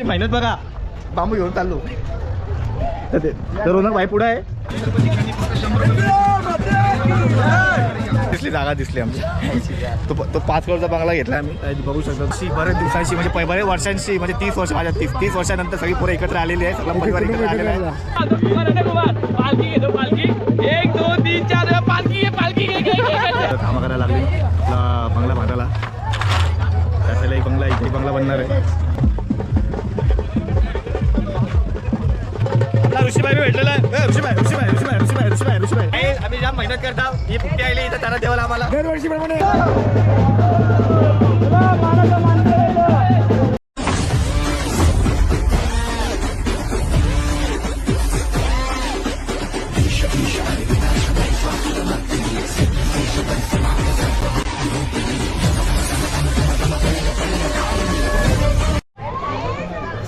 मेहनत बघा, बांबू घेऊन चाललो. तर रोनक भाई पुढे आहे. दिसली जागा दिसली आमची. तो 5 करोडचा बंगला घेतला आम्ही. बघू शकतो बऱ्याच दिवसांची म्हणजे बऱ्याच वर्षांची म्हणजे 30 वर्ष माझ्या 30 वर्षानंतर सगळी पोरं एकत्र आलेली आहे. सगळा परिवार एकत्र आलेला आहे. पालखी घेतो पालखी 1 2 3 4 पालखी पालखी कामं करायला लागली आपला बंगला बांधायला. त्याला एक बंगला इथे बंगला बनणार आहे. ऋषीभाई भेटलेला आहे. ऋषीभाई आम्ही जाम मेहनत करता. ही फुकटी आली इथं तारा देवाला आम्हाला दरवर्षी प्रमाणे.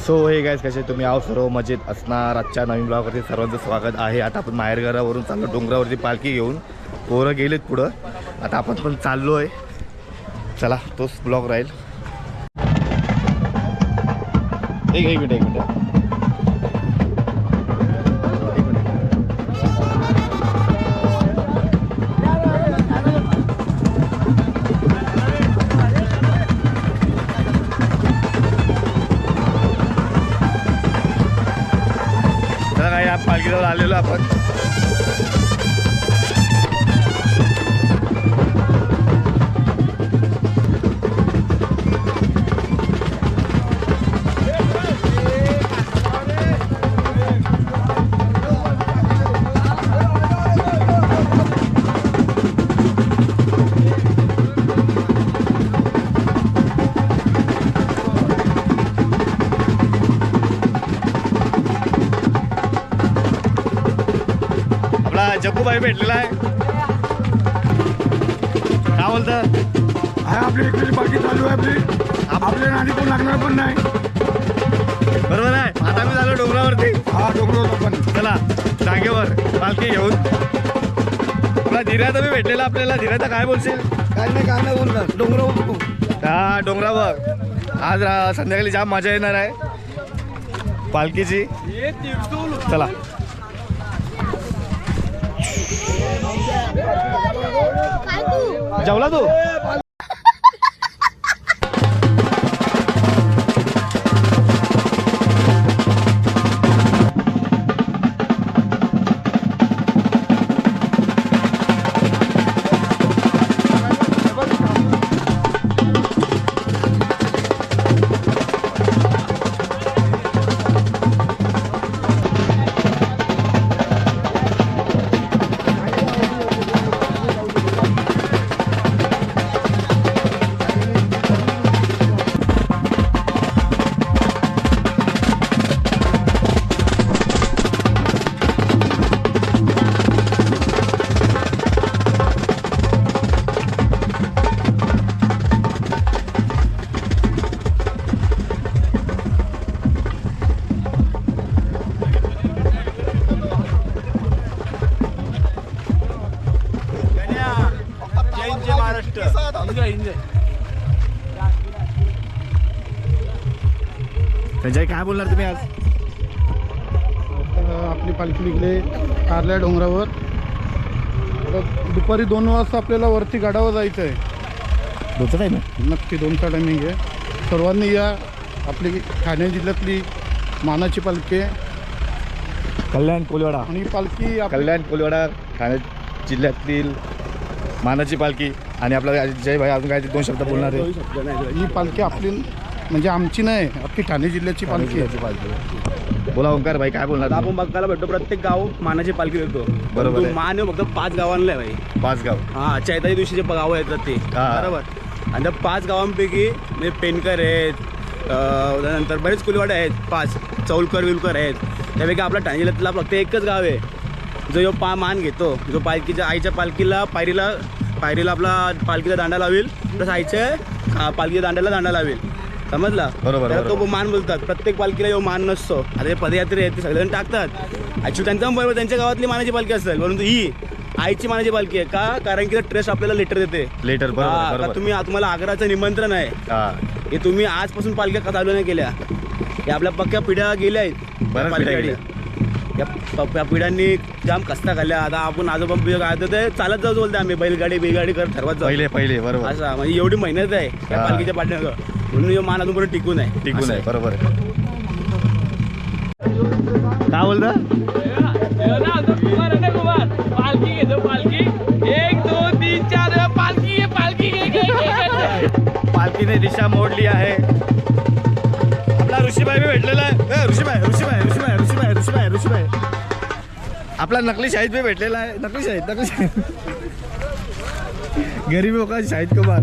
सो हे गाईज कसे तुम्ही आहो सर्व मजेत असणार. आजच्या नवीन ब्लॉगवरती सर्वांचं स्वागत आहे. आता आपण माहेरघरावरून चाललो डोंगरावरती पालखी घेऊन. पोरं गेलेत पुढं, आता आपण पण चाललो आहे. चला तोच ब्लॉग राहील. एक मिनिट पालखीजवळ आलेलो आपण. जग्गूबाई भेटलेला आहे. काय बोलतं आहे आपली इकडची पालखी चालू आहे. आपल्या नाणी कोण लागणार पण नाही. बरोबर आहे. आता मी झालो डोंगरावरती. हा डोंगरावर पण चला जागेवर पालखी घेऊन. आपला धीरा तर मी भेटलेला आपल्याला. धीरा तर काय बोलशील? काय नाही बोलणार. डोंगरावर हा डोंगरावर आज संध्याकाळी जाम मजा येणार आहे पालखीची. चला जेवला तू? संजय काय बोलणार तुम्ही आज? आपली पालखी निघले कारल्या डोंगरावर. दुपारी 2 वाजता आपल्याला वरती गडावर जायचं आहे. दोनचा टाईम आहे? नक्की 2चा टायमिंग आहे. सर्वांनी या. आपली ठाणे जिल्ह्यातली मानाची पालखी कल्याण कोलवाडा. आणि पालखी कल्याण कोलवाडा ठाणे जिल्ह्यातील मानाची पालखी. आणि आपला जय भाई अजून काय 2 शब्द बोलणार आहे. ही पालखी आपली म्हणजे आमची नाही, आपली ठाणे जिल्ह्याची पालखी आहे. बोला ओंकार भाई काय बोलणार? आपण बघायला भेटतो प्रत्येक गाव मानाची पालखी येतो. बरोबर. मान फक्त 5 गावांना आहे भाई. 5 गाव. हा चैताच्या दिवशी जे गावं येतात ते बरोबर. आणि त्या 5 गावांपैकी म्हणजे पेनकर आहेत, त्यानंतर बरेच कुलवाडे आहेत. 5 चौलकर विलकर आहेत. त्यापैकी आपला ठाणे जिल्ह्यातला फक्त एकच गाव आहे जो मान घेतो. जो पालखीच्या आईच्या पालखीला पायरीला आपला पालखीचा दांडा लावेल, प्लस आईच्या पालखीच्या दांड्याला लावेल. समजला? बरोबर. त्याला तो मान बोलतात. प्रत्येक पालखीला यो मान नसतो. आता हे पदयात्रे आहेत ते सगळेजण टाकतात. ॲक्च्युली त्यांचा बरोबर त्यांच्या गावातली मानाची पालखी असेल, परंतु ही आईची मानाची पालखी आहे. का? कारण की ट्रस्ट आपल्याला लेटर देते. लेटर तुम्हाला आग्राचं निमंत्रण आहे. हे तुम्ही आजपासून पालख्या चालू नाही केल्या. या आपल्या पक्क्या पिढ्या गेल्या आहेत बऱ्याच पिढ्या गेल्या. या पिढ्यांनी जाम कष्टा खाल्ल्या. आता आपण आजोबा काय होतं ते चालत जाऊ बोलते आम्ही बैलगाडी कर ठरवत जाऊ पहिले बरोबर असं म्हणजे एवढी मेहनत आहे त्या हा. पालखीच्या पाठीमागं म्हणून हे मान अजून टिकून आहे टिकून असं आहे बरोबर आहे. काय बोलता पालखी घेतो पालखी 1 2 3 4 पालखी पालखीने दिशा मोडली आहे. आपला ऋषीभाई बी भेटलेला आहे. ऋषीभाई आपला नकली शाहीद बी भेटलेला आहे. नकली शाहीद गरीब लोक शाहीद कुमार.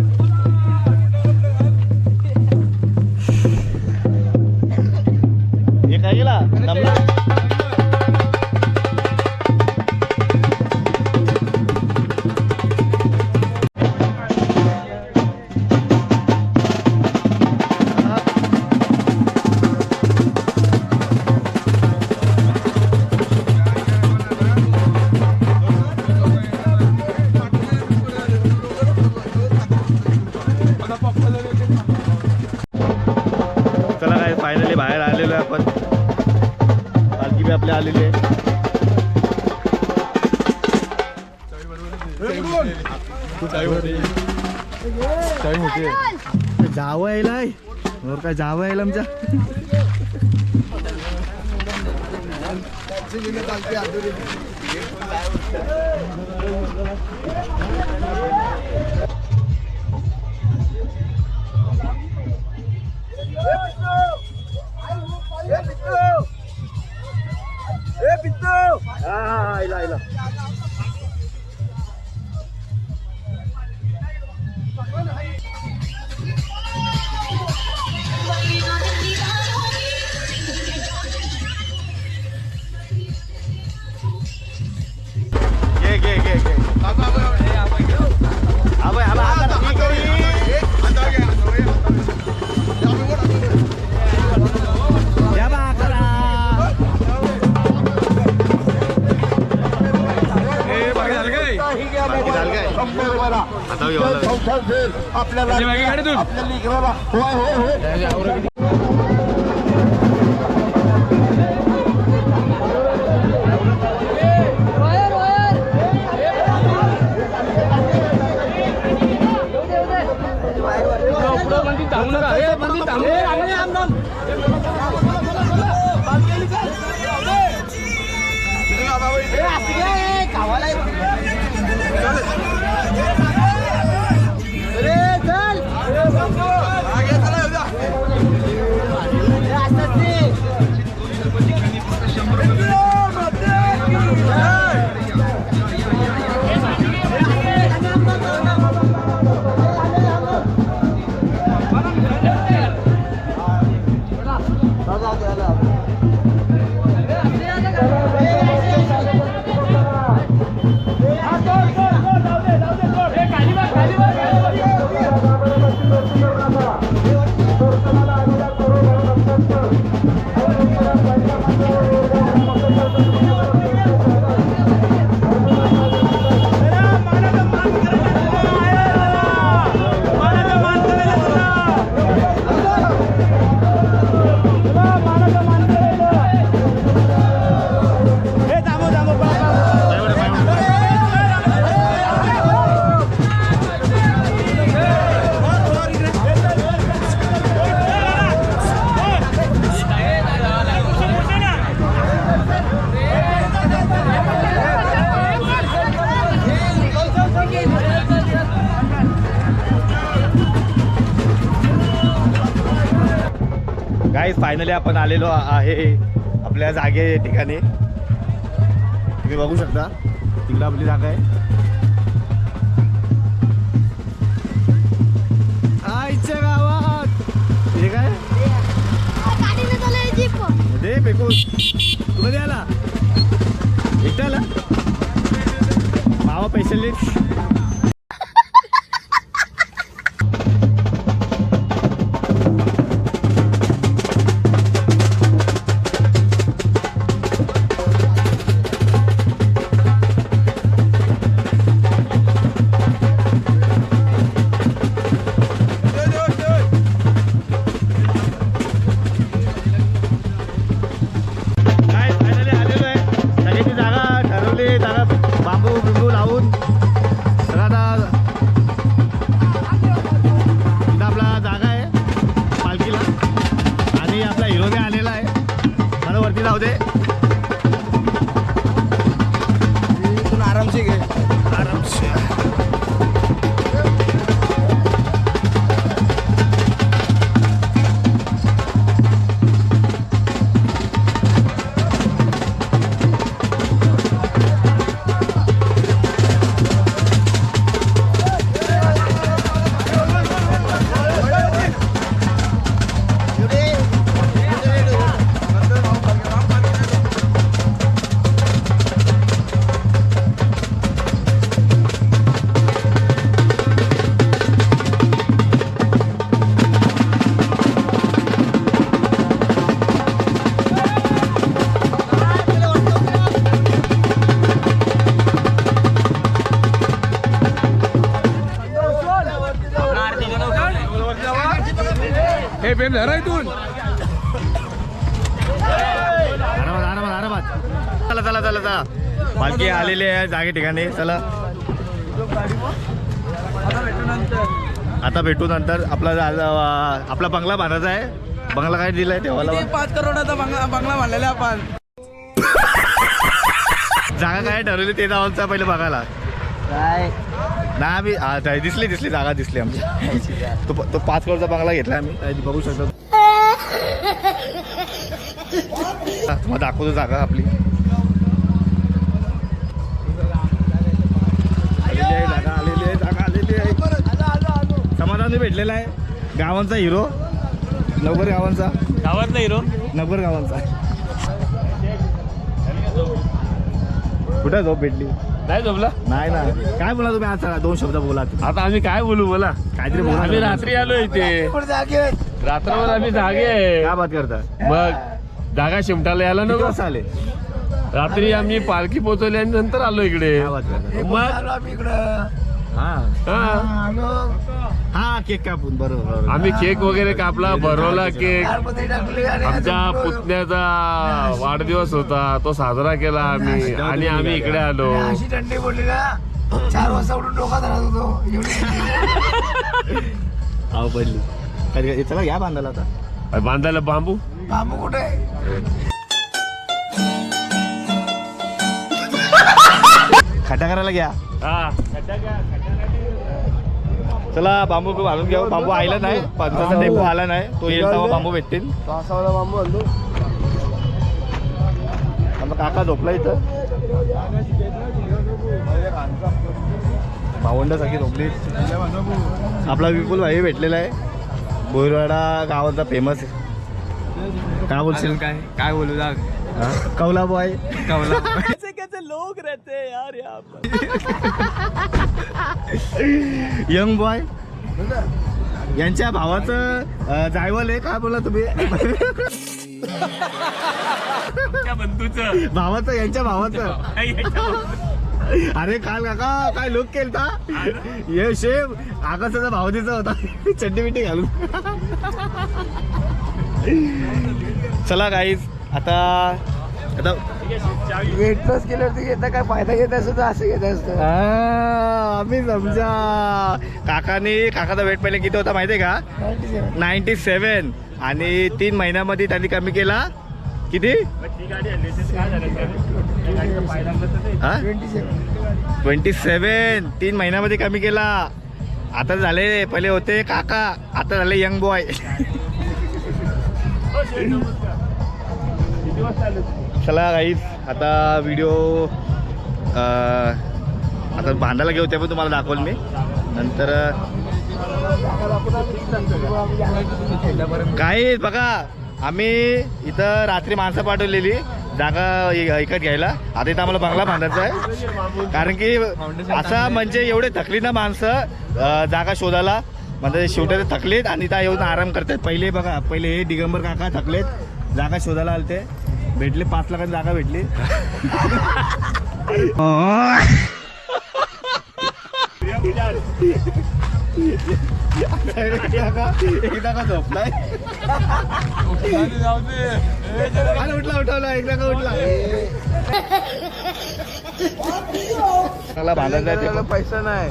हे काय गेला दमला. चला काय फायनली बाहेर आलेलो आहे आपण. पालखी बी आपल्या आलेली आहे. जावं यायला काय जावं यायला आमच्या. आपल्याला गाईज फायनली आपण आलेलो आहे आपल्या जागे ठिकाणी. तुम्ही बघू शकता तिकडं आपली जागा आहे. आईच्या गावात हे काय दे फेकून. तू कधी आला एकटा आला मावा पैसे. आपला हिरो बी आलेला आहे. मला वरती जाऊ दे. आरामशी घे. आरामशी. हे प्रेम धरा इथून. आरामात आरामात आरामात. चला चला चला चला. पालखी आलेली आहे जागे ठिकाणी. चला आता भेटू नंतर. आपला बंगला बांधायचा आहे. बंगला काय दिलाय तेव्हा? 5 करोडाचा बंगला बांधलेला आपण. जागा काय ठरवली ते जाऊनचा पहिले बघायला. काय ना आम्ही दिसली जागा दिसली आमची. तो 5 करोडचा बंगला घेतला आम्ही. बघू शकतो. मग दाखवतो जागा आपली. जागा आलेली आहे. समाधानी भेटलेला आहे. गावांचा हिरो. नगर गावांचा. गावातला हिरो. नगर गावांचा. कुठं झोप भेटली? नाही झोपला. नाही ना. काय बोला तुम्ही आज? 2 शब्द बोला. आता आम्ही काय बोलू बोला. काहीतरी बोला. आम्ही रात्री आलो इथे. रात्रभर आम्ही जागे आहे. काय बात करता? मग जागा शिमटाला यायला किती नको. वाजता आले? रात्री आम्ही पालखी पोहोचवली आणि नंतर आलो इकडे. काय बात करता? मग हा हा हा केक कापून. बरोबर. आम्ही केक वगैरे कापला. भरवला केक. आमच्या पुतण्याचा वाढदिवस होता तो साजरा केला आम्ही. आणि आम्ही इकडे आलो. अशी थंडी बोलली ना 4 वाजता उठून डोका धरत होतो आव पडली. कधी चला या बांधायला आता. बांधायला बांबू. बांबू कुठे खड्डा करायला घ्या. हा चला बांबू बांधून घ्या. बांबू आला नाही. 5चा टेम्पो आला नाही. तो येईल तेव्हा बांबू भेटतील. बांबू आणलो. मग काका झोपला इथं. भावंडासारखी झोपली. आपला विपुल भाई भेटलेला आहे. बोरवाडा गावाचा फेमस. काय बोलशील? काय बोलू जा. कौला बॉय. कवला. लोग रहते हैं यार यहाँ पर. Young boy. यांच्या भावाचं जायवल आहे. काय बोला तुम्ही? बंधूचं भावाचं. यांच्या भावाचं. अरे काल काका काय लुक केलता. ये शेव आकाशाचा भावजीचा होता. चड्डी बिड्डी घालून. चला गाईज आता वेट लॉस केल्यावरती घेता काय फायदा घेत असतो तर असं घेत असतं. आम्ही समजा काकाचा वेट पहिले किती होता माहितीये का? 97. आणि 3 महिन्यामध्ये त्यांनी कमी केला. किती? 27. 3 महिन्यामध्ये कमी केला. आता झाले. पहिले होते काका. आता झाले यंग बॉय. चला गाईज आता व्हिडिओ आता बांधायला घेऊ. ते पण तुम्हाला दाखवल मी नंतर. काही बघा आम्ही इथं रात्री माणसं पाठवलेली जागा विकत घ्यायला. आता इथं आम्हाला बंगला बांधायचा आहे. कारण की असं म्हणजे एवढे थकली ना माणसं जागा शोधायला. म्हणजे शेवटी थकलेत आणि इथं येऊन आराम करतात. पहिले बघा पहिले हे दिगंबर काका थकलेत जागा शोधायला आले. ते भेटले 5 लाखांची जागा भेटली. एकदा का झोपलाय. उठवला एकदा का उठला. बांधायला जायचं. पैसा नाही.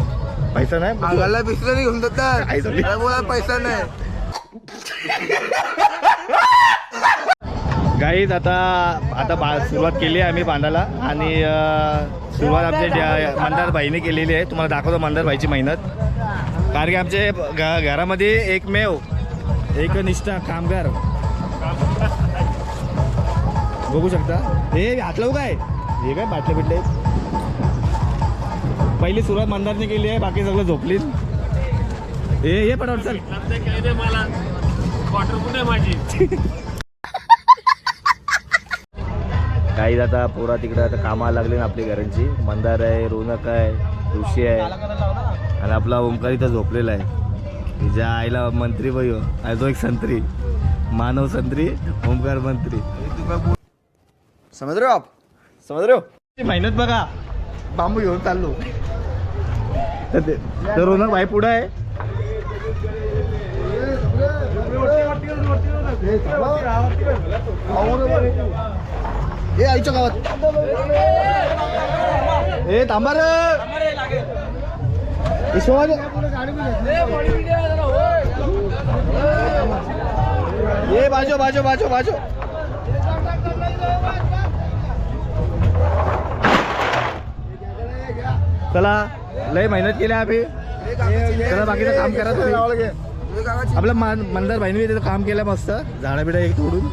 पैसा नाही. अंगाला बिस्लरी घेऊन जातात. पैसा नाही. गाईज आता सुरुवात केली आहे आम्ही बांधायला आणि सुरुवात आमच्या मंदारबाईने केलेली आहे. तुम्हाला दाखवतो मंदारबाईची मेहनत. कारण की आमचे घरामध्ये एक निष्ठा कामगार बघू शकता. हे हातलं काय हे काय बाटले बिटले. पहिली सुरुवात मंदारने केली आहे, बाकी सगळं झोपली. हे पटावट चल मला क्वार्टर कुठे माझी. काही आता पोरा तिकडे आता कामाला लागले ना आपली घरांची. मंदार आहे, रोनक आहे, ऋषी आहे आणि आपला ओमकार इथं झोपलेला आहे. तिच्या आईला मंत्री बाई आणि तो एक संत्री, मानव संत्री, ओमकार मंत्री. समज रे हो मेहनत बघा. बांबू घेऊन चाललो तर रोनक भाई पुढं आहे. हे आईच्या गावात हे थांबा रे. ये बाजो बाजो बाजो बाजो. चला लय मेहनत केली आम्ही. चला बाकीचं काम करा तुम्ही. आपलं मंदार भाईने त्याचं काम केलं मस्त. झाडा बिडा एक तोडून.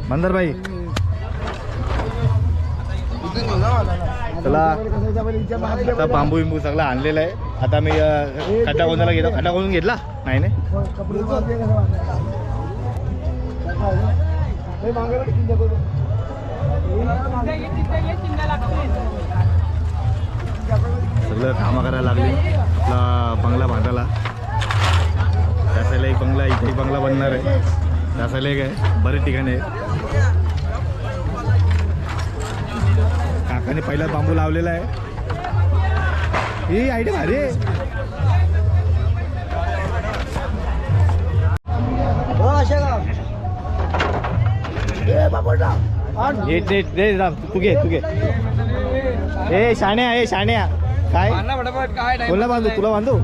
मंदार भाई चला आता बांबू बिंबू सगळं आणलेलं आहे. आता मी खड्डा गोंदाला गेलो. खड्डा गोंदून घेतला नाही नाही सगळं कामं करायला लागले. आपला बंगला बांधायला. त्यासाला एक बंगला, इथे एक बंगला बनणार आहे. त्यासाला एक आहे, बरेच ठिकाणी आहे. काकाने पहिला बांबू लावलेला आहे. ही आयडिया भारी आहे. तू घे ए शाण्या काय बोलला बांधू तुला बांधू.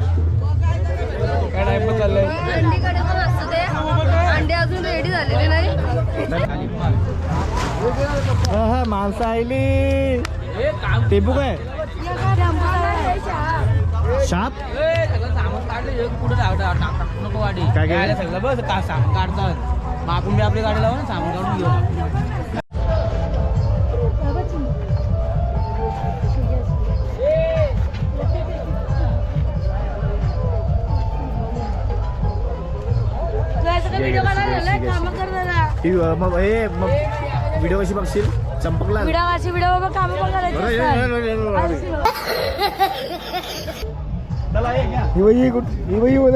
अंडे अजून रेडी झालेले नाही. हा माणसं आली. टेबू काय शाप काय काय सगळं बस का सामान काढतात. मग आपण बी आपली गाडी लावू ना, सामान काढून घेऊ. मग हे मग व्हिडिओ कशी बघशील चंपकला काम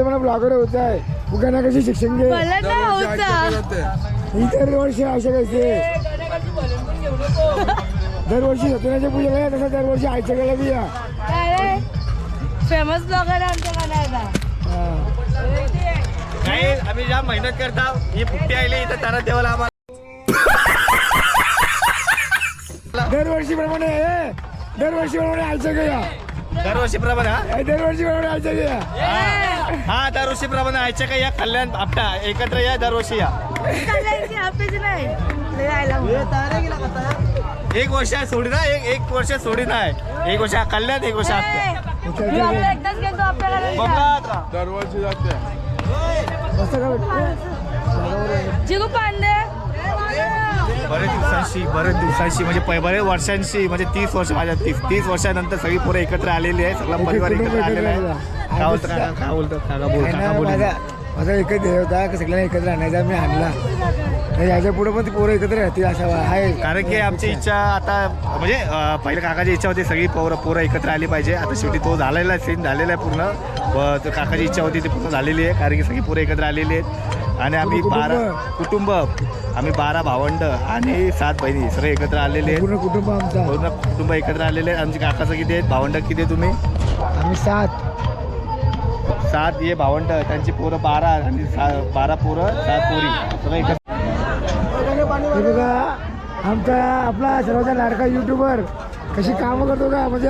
मला ब्लॉगर होत आहे. उगाना कशी शिक्षण घे ही दरवर्षी अशा कसे दरवर्षी सत्यनारायणच्या पूजेला या, तसं दरवर्षी आयच्या गेला बी या. फेमस ब्लॉगर आमच्या नाही आम्ही ज्या मेहनत करता. ही पुट्टी आली इथं तारा देवाला आम्हाला दरवर्षी प्रमाणे आयच्या गया. दरवर्षी प्रमाणे आयच्या गया. हा दरवर्षी प्रमाणे आयच्या का या कल्याण आपटा एकत्र या दरवर्षी या. एक वर्ष सोडी ना एक वर्ष सोडी नाही. एक वर्ष कल्याण एक वर्ष आपल्या एकदाच गेलो आपल्याला दरवर्षी जाते. जिगू पांडे बरेच दिवसांशी म्हणजे बरेच वर्षांशी म्हणजे 30 वर्ष माझ्या 30 वर्षानंतर सगळी पोरं एकत्र आलेली आहे. सगळा परिवार एकत्र आलेला आहे. काय बोलतो काका बोल. माझा एकच ध्येय होता की सगळ्यांना एकत्र आणायचा. मी आणला. याच्या पुढे पण ती पोरं एकत्र राहतील अशा आहे. कारण की आमची इच्छा आता म्हणजे पहिले काकाची इच्छा होती सगळी पोरं एकत्र आली पाहिजे. आता शेवटी तो झालेला सीन झालेला आहे पूर्ण. व काकाची इच्छा होती ती पूर्ण झालेली आहे. कारण की सगळी पोरं एकत्र आलेली आहेत आणि आम्ही 12 कुटुंब. आम्ही 12 भावंड आणि 7 बहिणी सगळे एकत्र आलेले आहेत. पूर्ण कुटुंब एकत्र आलेले आहेत. आमची काकाचं किती आहेत भावंड किती आहे तुम्ही. आम्ही 7 ये भावंड. त्यांची पोरं 12 आणि 12 पोरं 7 पोरी सगळं एकत्र. बघा आमचा आपला सर्वांचा लाडका युट्यूबर कशी कामं करतो का. म्हणजे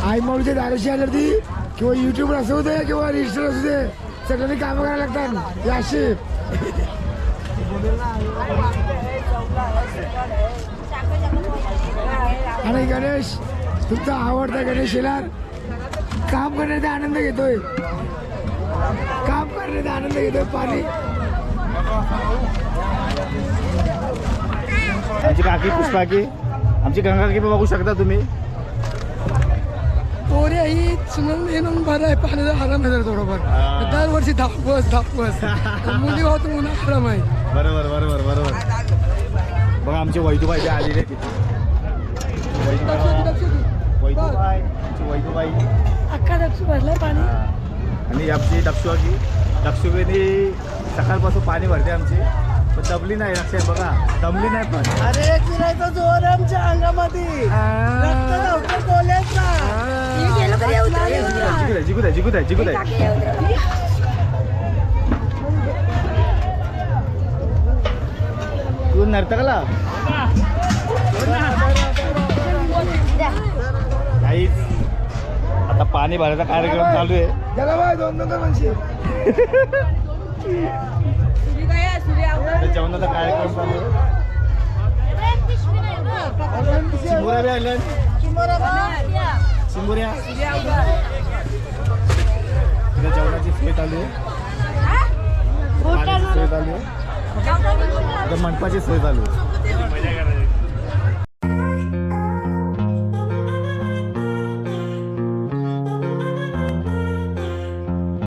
आई माऊलीच्या दाराशी आली ती किंवा युट्यूबर असू दे किंवा रजिस्टर असू दे सगळ्यांनी कामं करायला लागतात ही अशी. आणि गणेश तुमचा आवडता गणेश येणार काम करण्याचा आनंद घेतोय. काम करण्याचा आनंद घेतोय. पाणी आमची काकी पुष्पाकी आमची गंगा काकी पण बघू शकता तुम्ही. पोरे ही सुनून येऊन बरं आहे. पाण्याचा आराम आहे जरा थोडंफार. दरवर्षी धापस मुली होत मुलं आराम आहे. बरोबर बरोबर बरोबर. बघा आमचे वैदूबाई ते आलेले वैदूबाई आमची वैदूबाई अख्खा दक्षू भरलाय पाणी. आणि आमची दक्षुबेनी सकाळपासून पाणी भरते आमची पण दमली नाही. लक्षात बघा दमली नाही पण. अरे फिरायचा जोर आमच्या अंगामध्ये रक्त नव्हतं बोलायचा. हे गेलं तरी येऊ दे. जिगू द्या काकी येऊ दे. तू नर्तकला काहीच. आता पाणी भरायचा कार्यक्रम चालू आहे. त्याला बाय 2-2 माणसे. सुरी काय आहे? सुरी आवडत. तर जेवणाचा कार्यक्रम चालू आहे. चिंबोऱ्या बी आल्या. चिंबोऱ्या तिथे जेवणाची सोय चालू आहे. पाण्याची सोय चालू आहे. मंडपाची सोय चालू आहे.